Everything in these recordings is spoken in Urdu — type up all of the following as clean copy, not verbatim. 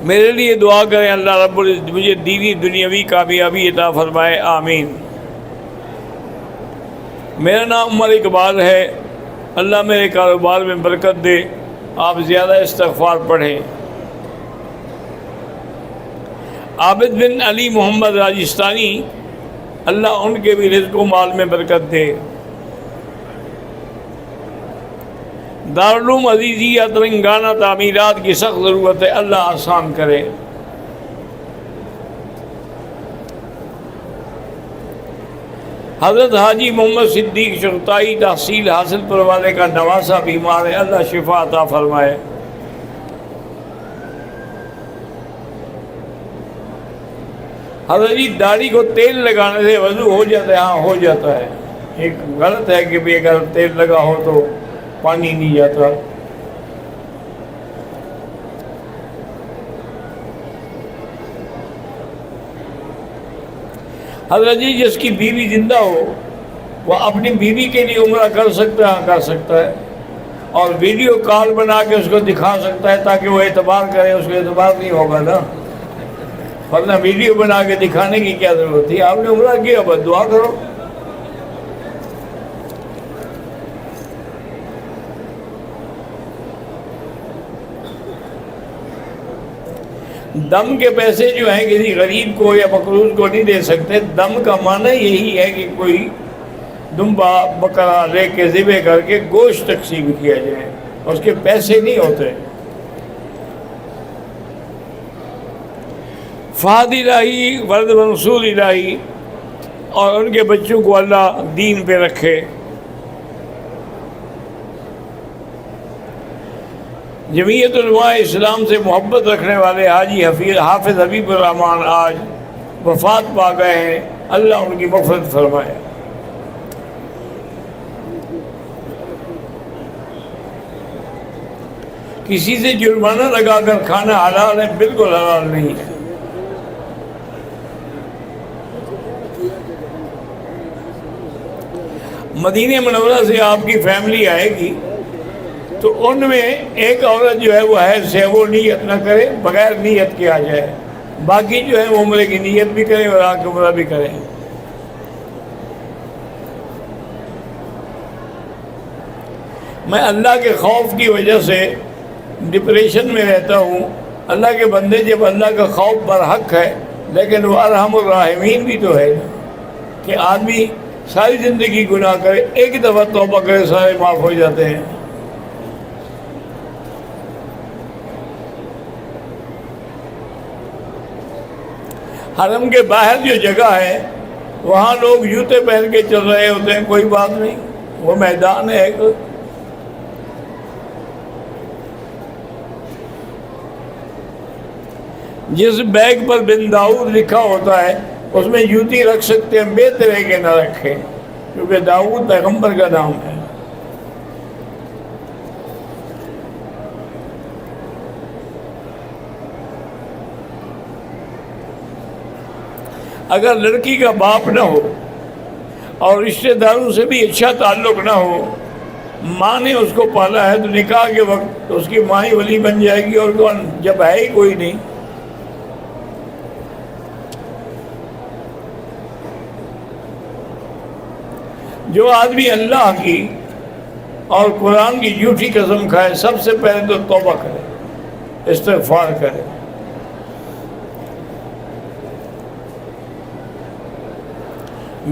میرے لیے دعا کریں اللہ رب العزت مجھے دینی دنیاوی کامیابی عطا فرمائے، آمین۔ میرا نام عمر اقبال ہے، اللہ میرے کاروبار میں برکت دے، آپ زیادہ استغفار پڑھیں۔ عابد بن علی محمد راجستانی، اللہ ان کے بھی رزق و مال میں برکت دے۔ دارالعلوم عزیزیہ تلنگانہ تعمیرات کی سخت ضرورت ہے، اللہ آسان کرے۔ حضرت حاجی محمد صدیق شرطائی تحصیل حاصل پروانے کا نواسہ بیمار ہے، اللہ شفا عطا فرمائے۔ حضرت جی داڑھی کو تیل لگانے سے وضو ہو جاتا ہے؟ ہاں ہو جاتا ہے۔ ایک غلط ہے کہ بھی اگر تیل لگا ہو تو پانی نہیں جاتا۔ حضرت جی جس کی بیوی زندہ ہو وہ اپنی بیوی کے لیے عمرہ کر سکتا ہے؟ ہاں کر سکتا ہے، اور ویڈیو کال بنا کے اس کو دکھا سکتا ہے تاکہ وہ اعتبار کرے۔ اس کو اعتبار نہیں ہوگا نا، ورنہ ویڈیو بنا کے دکھانے کی کیا ضرورت تھی؟ آپ نے عمرہ کیا، بس دعا کرو۔ دم کے پیسے جو ہیں کسی غریب کو یا مقروض کو نہیں دے سکتے۔ دم کا معنی یہی ہے کہ کوئی دمبا بکرا لے کے ذبح کر کے گوشت تقسیم کیا جائے، اس کے پیسے نہیں ہوتے۔ فہد الہی، ورد منصور الہی اور ان کے بچوں کو اللہ دین پہ رکھے۔ جمعیت علماء اسلام سے محبت رکھنے والے حاجی حافظ حبیب الرحمن آج وفات پا گئے ہیں، اللہ ان کی مغفرت فرمائے۔ کسی سے جرمانہ لگا کر کھانا حلال ہے؟ بالکل حلال نہیں ہے۔ مدینہ منورہ سے آپ کی فیملی آئے گی تو ان میں ایک عورت جو ہے وہ حیض سے وہ نیت نہ کرے، بغیر نیت کے آ جائے، باقی جو ہے وہ عمرے کی نیت بھی کریں اور آ کے عمرہ بھی کریں۔ میں اللہ کے خوف کی وجہ سے ڈپریشن میں رہتا ہوں۔ اللہ کے بندے جب اللہ کا خوف برحق ہے، لیکن وہ ارحم الراحمین بھی تو ہے نا، کہ آدمی ساری زندگی گناہ کرے، ایک دفعہ توبہ کرے سارے معاف ہو جاتے ہیں۔ حرم کے باہر جو جگہ ہے وہاں لوگ جوتے پہن کے چل رہے ہوتے ہیں، کوئی بات نہیں، وہ میدان ہے ایک۔ جس بیگ پر بن داؤد لکھا ہوتا ہے اس میں جوتی رکھ سکتے ہیں، بہتر ہے کہ نہ رکھیں، کیونکہ داؤد پیغمبر کا نام ہے۔ اگر لڑکی کا باپ نہ ہو اور رشتہ داروں سے بھی اچھا تعلق نہ ہو، ماں نے اس کو پالا ہے تو نکاح کے وقت تو اس کی ماں ہی ولی بن جائے گی، اور کون جب ہے ہی کوئی نہیں۔ جو آدمی اللہ کی اور قرآن کی جھوٹی قسم کھائے، سب سے پہلے تو توبہ کرے، استغفار کرے۔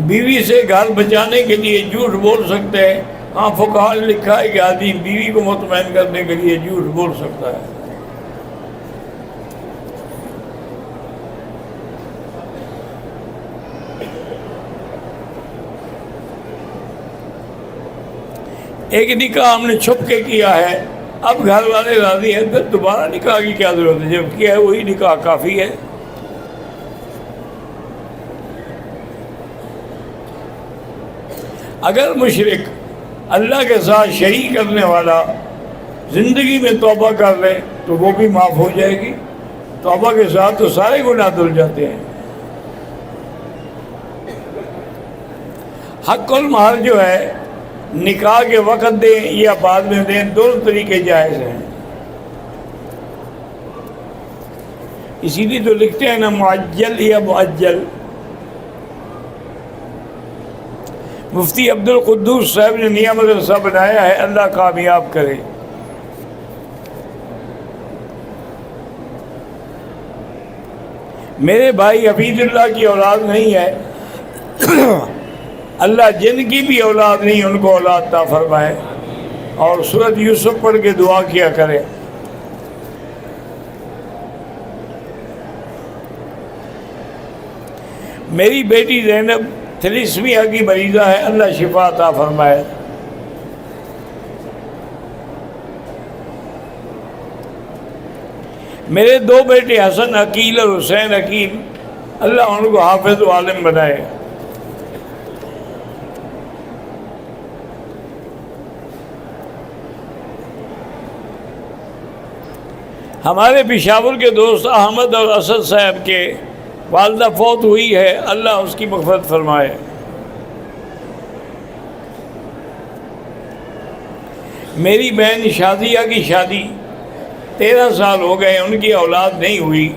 بیوی سے گھر بچانے کے لیے جھوٹ بول سکتے ہیں، ہاں فقہاء نے لکھا ہے کہ آدمی بیوی کو مطمئن کرنے کے لیے جھوٹ بول سکتا ہے۔ ایک نکاح ہم نے چھپ کے کیا ہے، اب گھر والے راضی ہیں، پھر دوبارہ نکاح کی کیا ضرورت ہے؟ جب کیا ہے وہی نکاح کافی ہے۔ اگر مشرک اللہ کے ساتھ شریک کرنے والا زندگی میں توبہ کر لے تو وہ بھی معاف ہو جائے گی۔ توبہ کے ساتھ تو سارے گناہ دھل جاتے ہیں۔ حق المہر جو ہے نکاح کے وقت دیں یا بعد میں دیں، دونوں طریقے جائز ہیں۔ اسی لیے تو لکھتے ہیں نا معجل یا معجل. مفتی عبد القدوس صاحب نے نیا مدرسہ بنایا ہے، اللہ کامیاب کرے. میرے بھائی حفیظ اللہ کی اولاد نہیں ہے، اللہ جن کی بھی اولاد نہیں ان کو اولاد عطا فرمائے، اور سورۃ یوسف پڑھ کے دعا کیا کرے. میری بیٹی زینب تھیلیسیمیا کی مریضہ ہے، اللہ شفا عطا فرمائے. میرے 2 بیٹے حسن عقیل اور حسین عقیل، اللہ ان کو حافظ و عالم بنائے. ہمارے پشاور کے دوست احمد اور اسد صاحب کے والدہ فوت ہوئی ہے، اللہ اس کی مغفرت فرمائے. میری بہن شادیہ کی شادی 13 سال ہو گئے، ان کی اولاد نہیں ہوئی،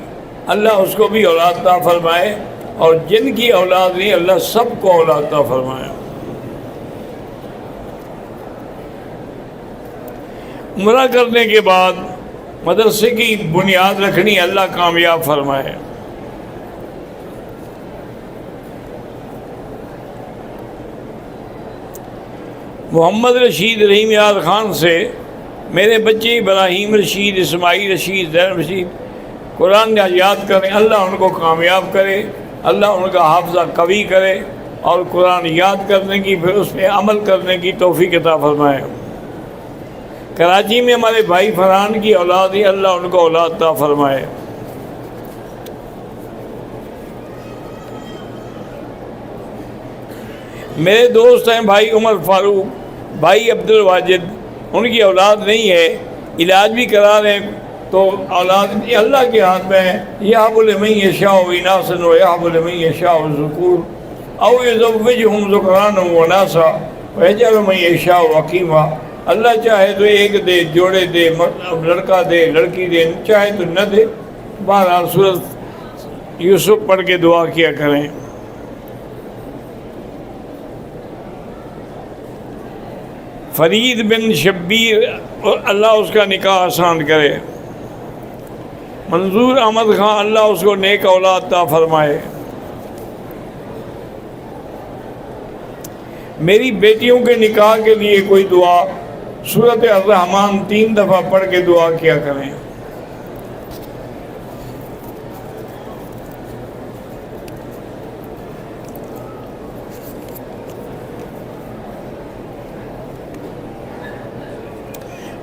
اللہ اس کو بھی اولاد عطا فرمائے، اور جن کی اولاد نہیں اللہ سب کو اولاد عطا فرمائے. عمرہ کرنے کے بعد مدرسے کی بنیاد رکھنی، اللہ کامیاب فرمائے. محمد رشید رحیم یاد خان سے میرے بچے ابراہیم رشید، اسماعیل رشید، زین رشید قرآن یاد کریں، اللہ ان کو کامیاب کرے، اللہ ان کا حافظہ قوی کرے، اور قرآن یاد کرنے کی پھر اس پہ عمل کرنے کی توفیق عطا فرمائے. کراچی میں ہمارے بھائی فرحان کی اولاد ہے، اللہ ان کو اولاد عطا فرمائے. میرے دوست ہیں بھائی عمر فاروق، بھائی عبد الواجد، ان کی اولاد نہیں ہے، علاج بھی کرا رہے ہیں، تو اولاد اللہ کے ہاتھ میں ہے. یہب لمن یشاء اناثا ویہب لمن یشاء الذکور او یزوجہم ذکرانا واناثا ویجعل من یشاء عقیما. اللہ چاہے تو ایک دے، جوڑے دے، لڑکا دے، لڑکی دے، چاہے تو نہ دے. بہرحال سورۃ یوسف پڑھ کے دعا کیا کریں. فرید بن شبیر، اللہ اس کا نکاح آسان کرے. منظور احمد خان، اللہ اس کو نیک اولاد عطا فرمائے. میری بیٹیوں کے نکاح کے لیے کوئی دعا، سورۃ الرحمن 3 دفعہ پڑھ کے دعا کیا کریں.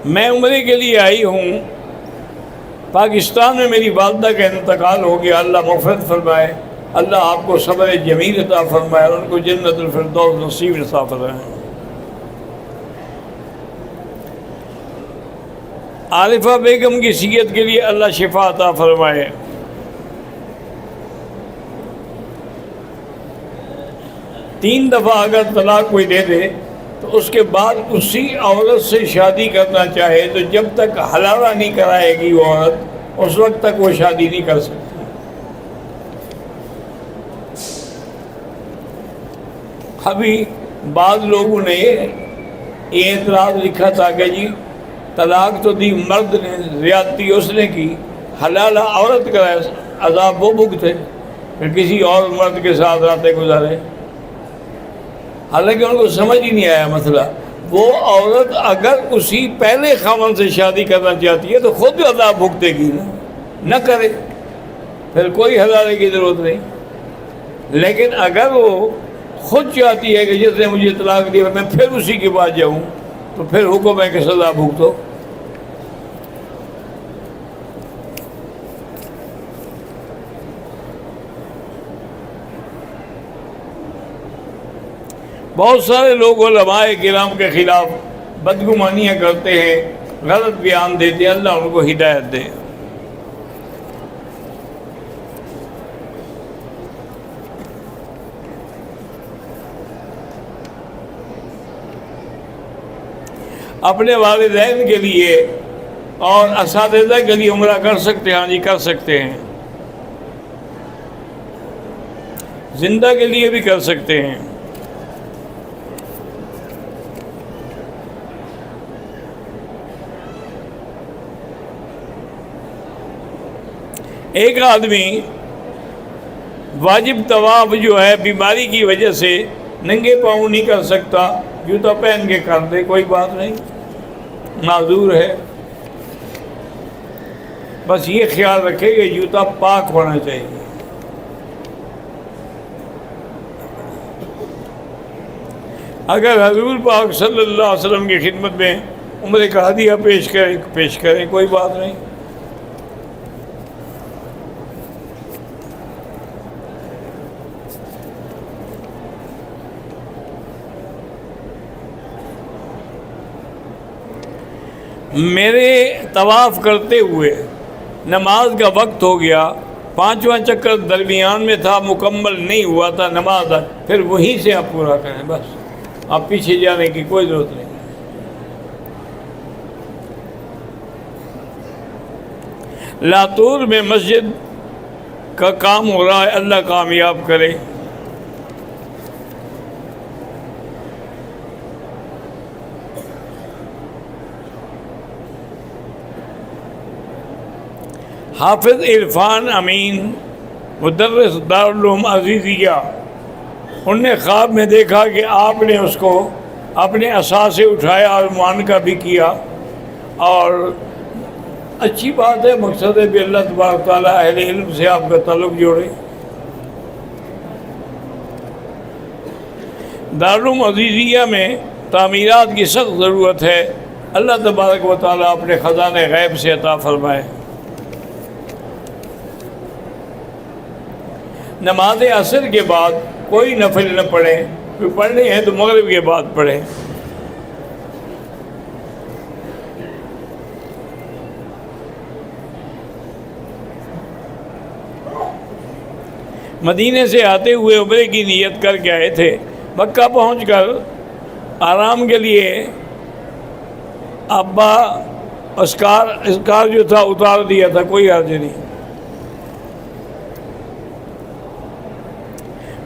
میں عمرے کے لیے آئی ہوں، پاکستان میں میری والدہ کا انتقال ہو گیا، اللہ مغفرت فرمائے، اللہ آپ کو صبر جمیل عطا فرمائے، اور ان کو جنت الفردوس نصیب عطا فرمائے. عارفہ بیگم کی صحت کے لیے اللہ شفا عطا فرمائے. تین دفعہ اگر طلاق کوئی دے دے تو اس کے بعد اسی عورت سے شادی کرنا چاہے تو جب تک حلالہ نہیں کرائے گی وہ عورت، اس وقت تک وہ شادی نہیں کر سکتی. ابھی بعض لوگوں نے یہ اعتراض لکھا تھا کہ جی طلاق تو دی مرد نے، زیادتی اس نے کی، حلالہ عورت کا عذاب وہ بھگتے، پھر کسی اور مرد کے ساتھ راتیں گزارے. حالانکہ ان کو سمجھ ہی نہیں آیا مسئلہ. وہ عورت اگر اسی پہلے خاوند سے شادی کرنا چاہتی ہے تو خود عذاب بھگتے گی، نہ کرے پھر کوئی حلالے کی ضرورت نہیں. لیکن اگر وہ خود چاہتی ہے کہ جس نے مجھے طلاق دیا میں پھر اسی کے پاس جاؤں تو پھر حکم ہے کہ سزا بھگتو. بہت سارے لوگ علماء کرام کے خلاف بدگمانیاں کرتے ہیں، غلط بیان دیتے ہیں، اللہ ان کو ہدایت دے. اپنے والدین کے لیے اور اساتذہ کے لیے عمرہ کر سکتے ہیں، ہاں جی کر سکتے ہیں. زندہ کے لیے بھی کر سکتے ہیں۔ ایک آدمی واجب طواف جو ہے بیماری کی وجہ سے ننگے پاؤں نہیں کر سکتا، جوتا پہن کے کر دے، کوئی بات نہیں، معذور ہے۔ بس یہ خیال رکھے کہ جوتا پاک ہونا چاہیے۔ اگر حضور پاک صلی اللہ علیہ وسلم کی خدمت میں عمرے کا ہدیہ پیش کریں کوئی بات نہیں۔ میرے طواف کرتے ہوئے نماز کا وقت ہو گیا، 5واں چکر درمیان میں تھا، مکمل نہیں ہوا تھا نماز، پھر وہیں سے آپ پورا کریں، بس آپ پیچھے جانے کی کوئی ضرورت نہیں۔ لاتور میں مسجد کا کام ہو رہا ہے، اللہ کامیاب کرے۔ حافظ عرفان امین مدرس دارالعلوم عزیزیہ، انہوں نے خواب میں دیکھا کہ آپ نے اس کو اپنے عصا سے اٹھایا اور معانقہ بھی کیا، اور اچھی بات ہے، مقصد ہے کہ اللہ تبارک تعالیٰ اہل علم سے آپ کا تعلق جوڑے۔ دارالعلوم عزیزیہ میں تعمیرات کی سخت ضرورت ہے، اللہ تبارک و تعالیٰ اپنے خزانے غیب سے عطا فرمائے۔ نماز عصر کے بعد کوئی نفل نہ پڑھیں، کوئی پڑھنے ہیں تو مغرب کے بعد پڑھیں۔ مدینے سے آتے ہوئے عمرے کی نیت کر کے آئے تھے، مکہ پہنچ کر آرام کے لیے ابا اسکار جو تھا اتار دیا تھا، کوئی حرج نہیں۔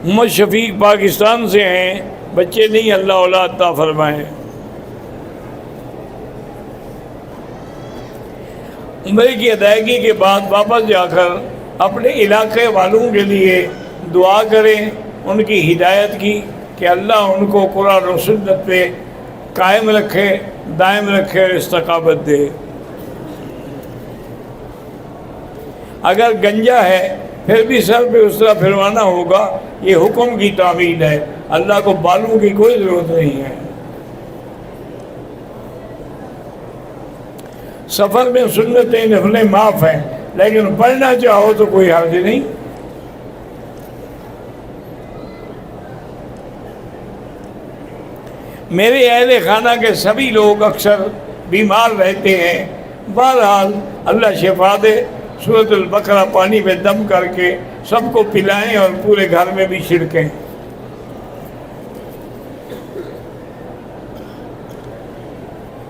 محمد شفیق پاکستان سے ہیں، بچے نہیں، اللہ اولاد عطا فرمائے۔ عمرے کی ادائیگی کے بعد واپس جا کر اپنے علاقے والوں کے لیے دعا کریں، ان کی ہدایت کی کہ اللہ ان کو قرآن و سنت پہ قائم رکھے، دائم رکھے اور استقامت دے۔ اگر گنجا ہے پھر بھی سر پہ اس طرح پھروانا ہوگا، یہ حکم کی تعمیل ہے، اللہ کو بالوں کی کوئی ضرورت نہیں ہے۔ سفر میں سنتیں نفلیں معاف ہیں، لیکن پڑھنا چاہو تو کوئی حرج نہیں۔ میرے اہل خانہ کے سبھی لوگ اکثر بیمار رہتے ہیں، بہرحال اللہ شفا دے۔ سورۃ البقرہ پانی میں دم کر کے سب کو پلائیں اور پورے گھر میں بھی چھڑکیں۔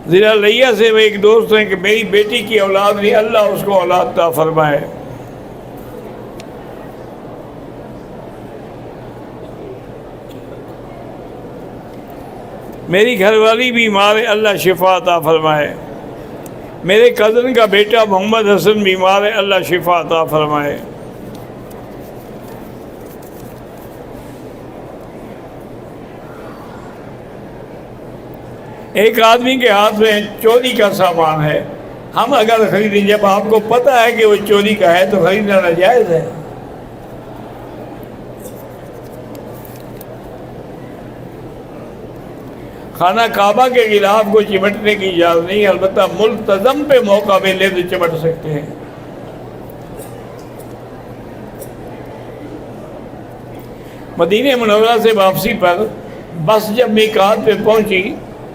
ضلع لیا سے وہ ایک دوست ہیں کہ میری بیٹی کی اولاد نہیں، اللہ اس کو اولاد عطا فرمائے۔ میری گھر والی بیمار ہے، اللہ شفا عطا فرمائے۔ میرے کزن کا بیٹا محمد حسن بیمار ہے، اللہ شفا عطا فرمائے۔ ایک آدمی کے ہاتھ میں چوری کا سامان ہے، ہم اگر خریدیں، جب آپ کو پتہ ہے کہ وہ چوری کا ہے تو خریدنا ناجائز ہے۔ خانہ کعبہ کے غلاف کو چمٹنے کی اجازت نہیں، البتہ ملتزم پہ موقع ملے تو چمٹ سکتے ہیں۔ مدینہ منورہ سے واپسی پر بس جب میقات پہ پہنچی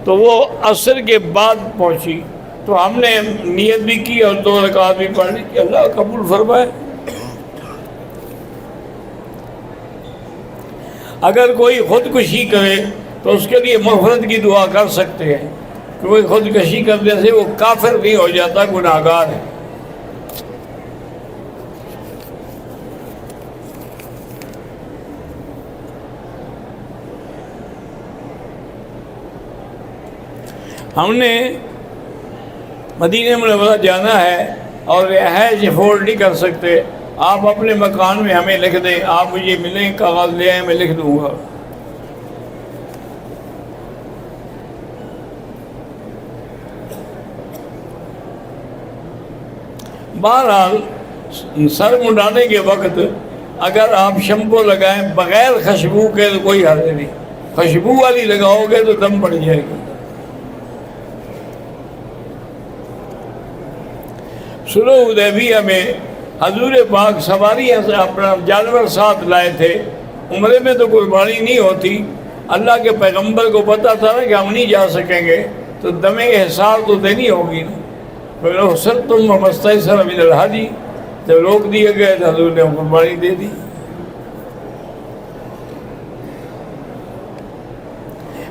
تو وہ عصر کے بعد پہنچی، تو ہم نے نیت بھی کی اور 2 رکعت بھی پڑھ لی کہ اللہ قبول فرمائے۔ اگر کوئی خودکشی کرے تو اس کے لیے مغفرت کی دعا کر سکتے ہیں، کہ کوئی خودکشی کرنے سے وہ کافر نہیں ہو جاتا، گناہگار ہے۔ ہم نے مدینہ منورہ جانا ہے اور رہائش افورڈ نہیں کر سکتے، آپ اپنے مکان میں ہمیں لکھ دیں، آپ مجھے ملیں، کاغذ لے آئیں، میں لکھ دوں گا۔ بہرحال سر منڈانے کے وقت اگر آپ شیمپو لگائیں بغیر خوشبو کے تو کوئی حرج نہیں، خوشبو والی لگاؤ گے تو دم پڑ جائے گی۔ صلح حدیبیہ میں حضور پاک سواریاں سے اپنا جانور ساتھ لائے تھے، عمرے میں تو قربانی نہیں ہوتی، اللہ کے پیغمبر کو پتہ تھا نا کہ ہم نہیں جا سکیں گے تو دم احسار تو دینی ہوگی نا، تم مستیسر من الہدی، جب روک دیے گئے تو حضور نے قربانی دے دی۔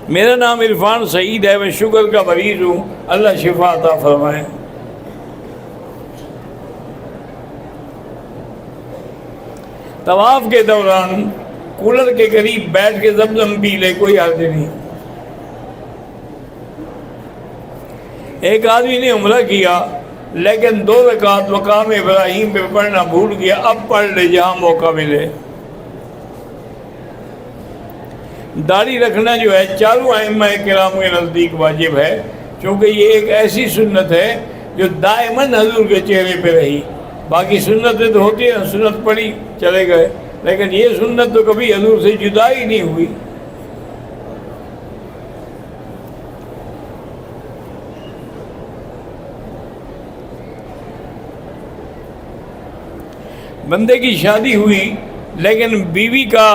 میرا نام عرفان سعید ہے، میں شوگر کا مریض ہوں، اللہ شفا عطا فرمائے۔ طواف کے دوران کولر کے قریب بیٹھ کے زمزم پی لے، کوئی حرج نہیں۔ ایک آدمی نے عمرہ کیا لیکن 2 رکعت مقام ابراہیم پہ پڑھنا بھول گیا، اب پڑھ لے جہاں موقع ملے۔ داڑھی رکھنا جو ہے چاروں ائمہ کرام کے نزدیک واجب ہے، چونکہ یہ ایک ایسی سنت ہے جو دائماً حضور کے چہرے پہ رہی۔ باقی سنتیں تو ہوتی ہیں، سنت پڑھی چلے گئے، لیکن یہ سنت تو کبھی حضور سے جدا ہی نہیں ہوئی۔ بندے کی شادی ہوئی لیکن بیوی کا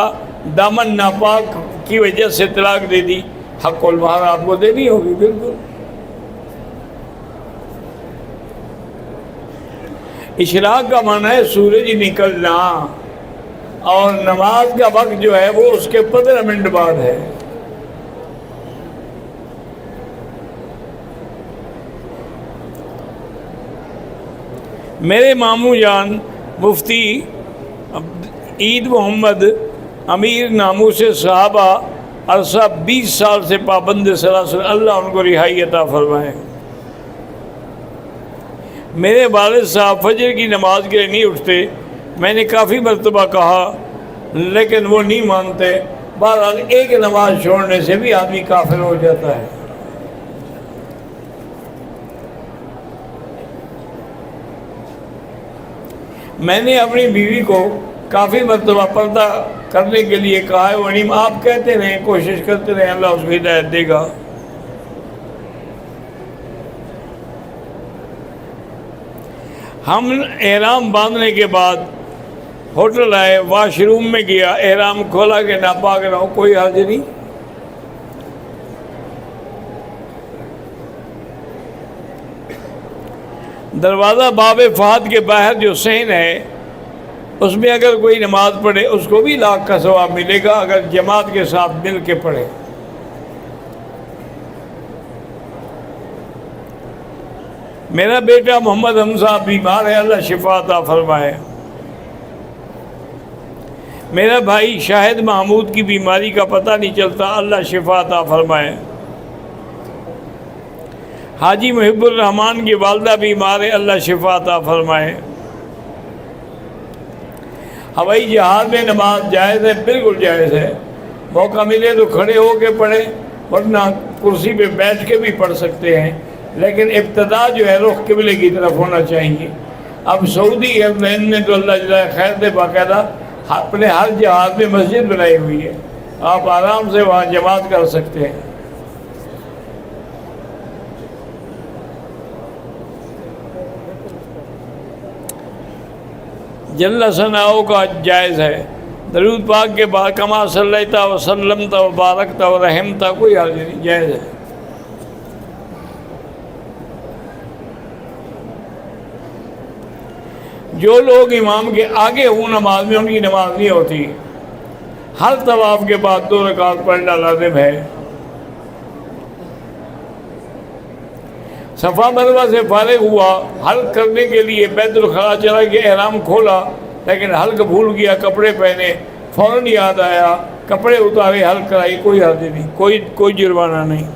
دامن ناپاک کی وجہ سے طلاق دے دی، حق المہر آپ کو دینی ہوگی، بالکل۔ اشراق کا معنی ہے سورج نکلنا، اور نماز کا وقت جو ہے وہ اس کے 15 منٹ بعد ہے۔ میرے ماموں جان مفتی عید محمد امیر ناموس صحابہ عرصہ 20 سال سے پابند سلاسل، اللہ ان کو رہائی عطا فرمائے۔ میرے والد صاحب فجر کی نماز کے لیے نہیں اٹھتے، میں نے کافی مرتبہ کہا لیکن وہ نہیں مانتے۔ بہرحال ایک نماز چھوڑنے سے بھی آدمی کافر ہو جاتا ہے۔ میں نے اپنی بیوی کو کافی مرتبہ پردہ کرنے کے لیے کہا ہے، ونیم آپ کہتے رہیں، کوشش کرتے رہیں، اللہ اس کو ہدایت دے گا۔ ہم احرام باندھنے کے بعد ہوٹل آئے، واش روم میں گیا، احرام کھولا کہ ناپاک نہ ہو، کوئی حرج نہیں۔ دروازہ باب فہد کے باہر جو صحن ہے اس میں اگر کوئی نماز پڑھے اس کو بھی لاکھ کا ثواب ملے گا اگر جماعت کے ساتھ مل کے پڑھے۔ میرا بیٹا محمد حمزہ بیمار ہے، اللہ شفا عطا فرمائے۔ میرا بھائی شاہد محمود کی بیماری کا پتہ نہیں چلتا، اللہ شفا عطا فرمائے۔ حاجی محب الرحمان کی والدہ بیمار ہے، اللہ شفا عطا فرمائے۔ ہوائی جہاز میں نماز جائز ہے، بالکل جائز ہے، موقع ملے تو کھڑے ہو کے پڑھیں، ورنہ کرسی پہ بیٹھ کے بھی پڑھ سکتے ہیں، لیکن ابتدا جو ہے رخ قبلے کی طرف ہونا چاہیے۔ اب سعودی ایئر لائن نے تو اللہ جل خیر دے باقاعدہ اپنے ہر جہاز میں مسجد بنائی ہوئی ہے، آپ آرام سے وہاں جماعت کر سکتے ہیں۔ جل ثناؤ کا جائز ہے، درود پاک کے بعد کما صلیتا وسلمتا وبارکتا ورحمتا، کوئی حرج نہیں، جائز ہے۔ جو لوگ امام کے آگے ہوں نماز میں ان کی نماز نہیں ہوتی، ہر طواف کے بعد 2 رکعت پڑھنا لازم ہے۔ صفا مروہ سے فارغ ہوا، حلق کرنے کے لیے بیت الخلاء چلا گیا، احرام کھولا لیکن حلق بھول گیا، کپڑے پہنے، فوراً یاد آیا، کپڑے اتارے، حلق کرائی، کوئی حرج نہیں، کوئی جرمانہ نہیں۔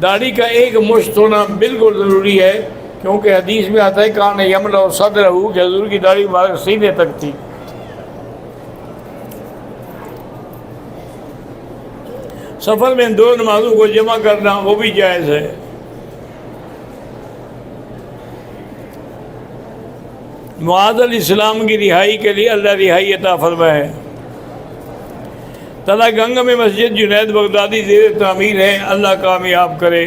داڑھی کا ایک مشت ہونا بالکل ضروری ہے، کیونکہ حدیث میں آتا ہے کان یمن اور صدر ہو کہ حضور کی داڑھی مبارک سینے تک تھی۔ سفر میں 2 نمازوں کو جمع کرنا وہ بھی جائز ہے۔ معاذ علیہ السلام کی رہائی کے لیے اللہ رہائی عطا فرمائے۔ تلا گنگا میں مسجد جنید بغدادی زیر تعمیر ہے، اللہ کامیاب کرے۔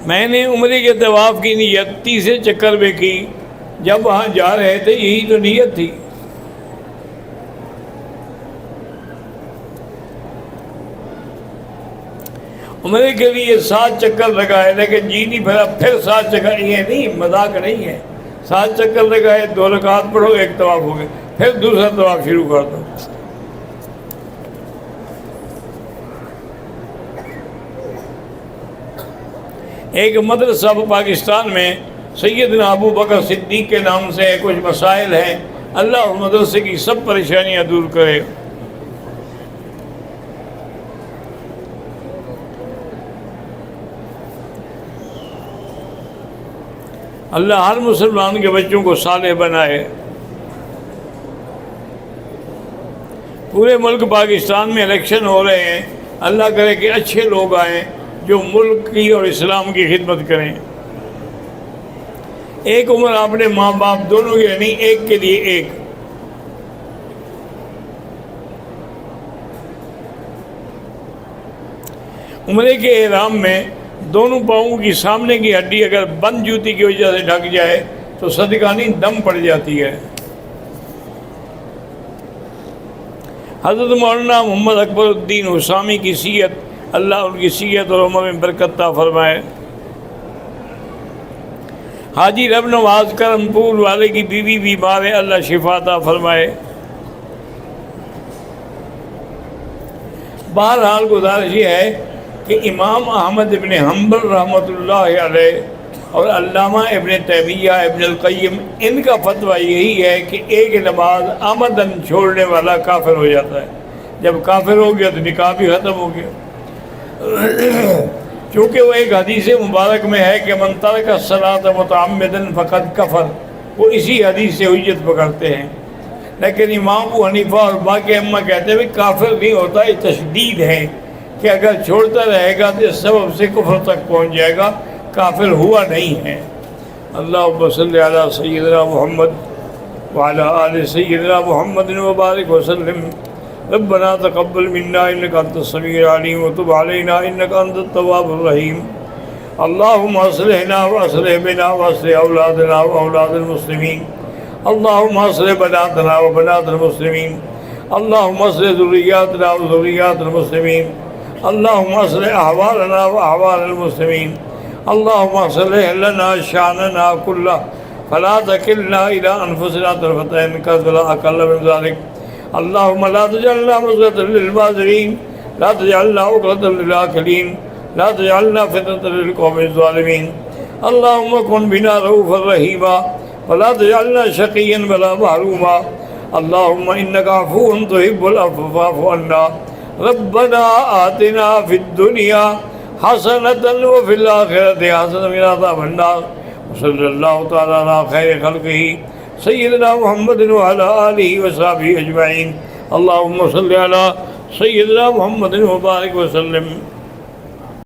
میں نے عمرے کے طواف کی نیت تیسرے چکر میں کی، جب وہاں جا رہے تھے یہی تو نیت تھی۔ عمرے کے لیے 7 چکر لگائے، لیکن جی نہیں پھر 7 چکر، یہ نہیں مذاق نہیں ہے، 7 چکر لگائے، 2 رکعت پڑھو، 1 طواف ہو گئے، پھر دوسرا طواف شروع کر دو۔ ایک مدرسہ پاکستان میں سیدنا ابو بکر صدیق کے نام سے کچھ مسائل ہیں، اللہ اس مدرسے کی سب پریشانیاں دور کرے۔ اللہ ہر مسلمان کے بچوں کو صالح بنائے۔ پورے ملک پاکستان میں الیکشن ہو رہے ہیں، اللہ کرے کہ اچھے لوگ آئیں جو ملک کی اور اسلام کی خدمت کریں۔ ایک عمر اپنے ماں باپ دونوں کے نہیں، ایک کے لیے ایک۔ عمرے کے احرام میں دونوں پاؤں کی سامنے کی ہڈی اگر بند جوتی کی وجہ سے ڈھک جائے تو صدقہ نہیں، دم پڑ جاتی ہے۔ حضرت مولانا محمد اکبر الدین حسامی کی صحت، اللہ ان کی صحت اور عمر میں برکت عطا فرمائے۔ حاجی رب نواز کرم پور والے کی بیوی بیمار ہے، اللہ شفا عطا فرمائے۔ بہرحال گزارش یہ ہے کہ امام احمد ابن حنبل رحمۃ اللہ علیہ اور علامہ ابن تیمیہ ابن القیم، ان کا فتویٰ یہی ہے کہ ایک نماز آمدن چھوڑنے والا کافر ہو جاتا ہے۔ جب کافر ہو گیا تو نکاح بھی ختم ہو گیا، چونکہ وہ ایک حدیث مبارک میں ہے کہ من ترک الصلاۃ متعمدا فقد کفر، وہ اسی حدیث سے حجت پکڑتے ہیں۔ لیکن امام ابو حنیفہ اور باقی ائمہ کہتے ہیں کہ کافر نہیں ہوتا، یہ تشدید ہے کہ اگر چھوڑتا رہے گا تو اس سبب سے کفر تک پہنچ جائے گا، کافر ہوا نہیں ہے۔ اللہم صلی علی سیدنا محمد وعلی آل سیدنا محمد وبارک وسلم۔ ربنا تقبل منا انك انت السميع العليم وتب علينا انك انت التواب الرحيم۔ اللهم اصلحنا واصلح بنا واصلح اولادنا واولاد المسلمين۔ اللهم اصلح بناتنا وبنات المسلمين۔ اللهم اصلح ذرياتنا وذريات المسلمين۔ اللهم اصلح احوالنا واحوال المسلمين۔ اللهم اصلح لنا شأننا كله فلا تكلنا الى انفسنا طرفة عين ولا اقل من ذلك۔ اللهم لا تجعلنا مصلحة للبازرين، لا تجعلنا عقدة للآكلين، لا تجعلنا فتنة للقوم الظالمين۔ اللهم كن بنا رؤوفا رحيما ولا تجعلنا شقيا ولا محروما۔ اللهم إنك عفو تحب العفو فاعف عنا۔ ربنا آتنا في الدنيا حسنة وفي الآخرة حسنة وقنا عذاب النار۔ وصلی اللہ تعالیٰ علی خیر خلقہ سیدنا محمد وعلی آلہ وصحبہ اجمعین۔ اللہم صلی علی سیدنا محمد وبارک وسلم۔